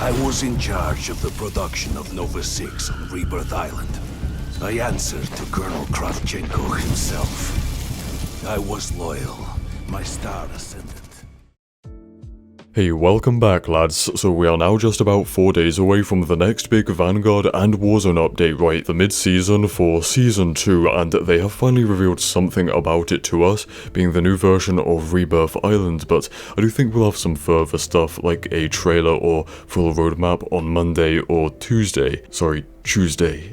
I was in charge of the production of Nova 6 on Rebirth Island. I answered to Colonel Kravchenko himself. I was loyal. My star ascendant. Hey, welcome back lads. So we are now just about 4 days away from the next big Vanguard and Warzone update, right? The mid-season for Season 2, and they have finally revealed something about it to us, being the new version of Rebirth Island, but I do think we'll have some further stuff like a trailer or full roadmap on Monday or Tuesday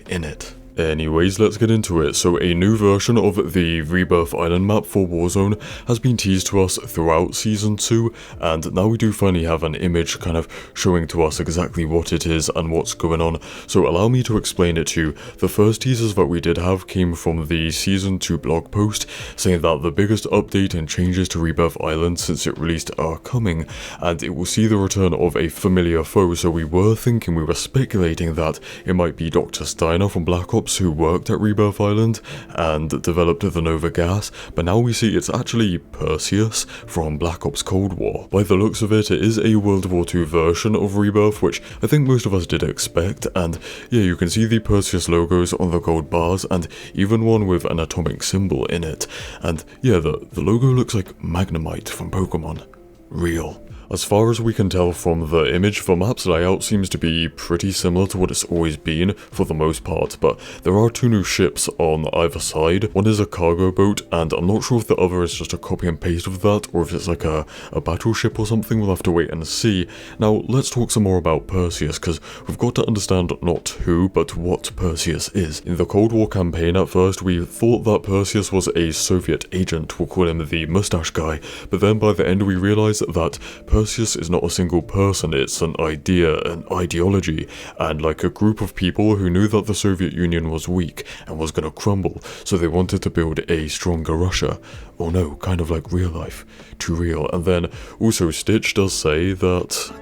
in it. Anyways, let's get into it. So a new version of the Rebirth Island map for Warzone has been teased to us throughout Season 2, and now we do finally have an image kind of showing to us exactly what it is and what's going on. So allow me to explain it to you. The first teasers that we did have came from the Season 2 blog post, saying that the biggest update and changes to Rebirth Island since it released are coming, and it will see the return of a familiar foe. So we were speculating that it might be Dr. Steiner from Black Ops, who worked at Rebirth Island and developed the Nova gas, but now we see it's actually Perseus from Black Ops Cold War. By the looks of it, it is a World War II version of Rebirth, which I think most of us did expect, and yeah, you can see the Perseus logos on the gold bars, and even one with an atomic symbol in it, and yeah, the logo looks like Magnemite from Pokemon. Real. As far as we can tell from the image, the map's layout seems to be pretty similar to what it's always been for the most part, but there are two new ships on either side. One is a cargo boat, and I'm not sure if the other is just a copy and paste of that, or if it's like a battleship or something. We'll have to wait and see. Now, let's talk some more about Perseus, because we've got to understand not who, but what Perseus is. In the Cold War campaign at first, we thought that Perseus was a Soviet agent, we'll call him the mustache guy, but then by the end we realized that Perseus is not a single person, it's an idea, an ideology, and like a group of people who knew that the Soviet Union was weak and was gonna crumble, so they wanted to build a stronger Russia. Oh no, kind of like real life. Too real. And then also Stitch does say that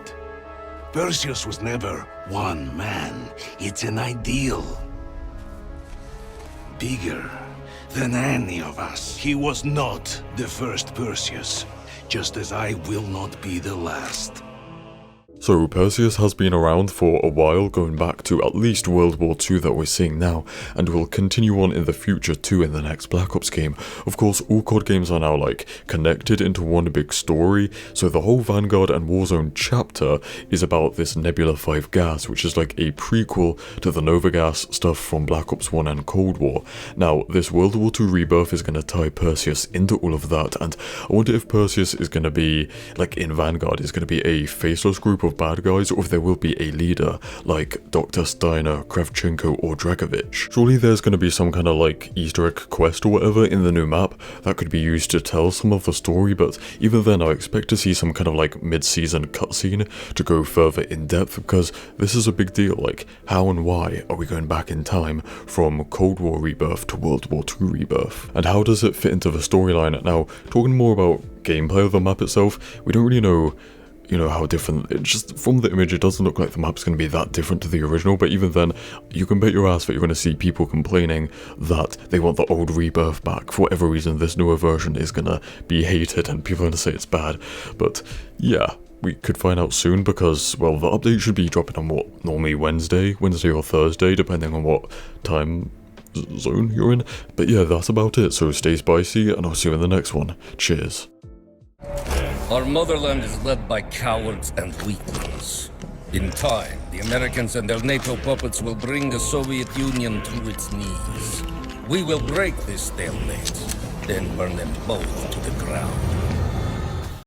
Perseus was never one man. It's an ideal. Bigger than any of us. He was not the first Perseus. Just as I will not be the last. So Perseus has been around for a while, going back to at least World War II that we're seeing now, and will continue on in the future too in the next Black Ops game. Of course, all COD games are now like connected into one big story, so the whole Vanguard and Warzone chapter is about this Nebula 5 gas, which is like a prequel to the Nova gas stuff from Black Ops 1 and Cold War. Now, this World War II rebirth is going to tie Perseus into all of that, and I wonder if Perseus is going to be, like in Vanguard, is going to be a faceless group of bad guys, or if there will be a leader like Dr. Steiner, Kravchenko, or Dragovich. Surely there's going to be some kind of like Easter egg quest or whatever in the new map that could be used to tell some of the story, but even then I expect to see some kind of like mid-season cutscene to go further in depth, because this is a big deal. Like, how and why are we going back in time from Cold War rebirth to World War II rebirth? And how does it fit into the storyline? Now, talking more about gameplay of the map itself, we don't really know how different. It just, from the image, it doesn't look like the map's going to be that different to the original, but even then, you can bet your ass that you're going to see people complaining that they want the old rebirth back. For whatever reason, this newer version is going to be hated and people are going to say it's bad. But yeah, we could find out soon, because, well, the update should be dropping on what, normally Wednesday or Thursday, depending on what time zone you're in. But yeah, that's about it, so stay spicy, and I'll see you in the next one. Cheers. Our motherland is led by cowards and weaklings. In time, the Americans and their NATO puppets will bring the Soviet Union to its knees. We will break this stalemate, then burn them both to the ground.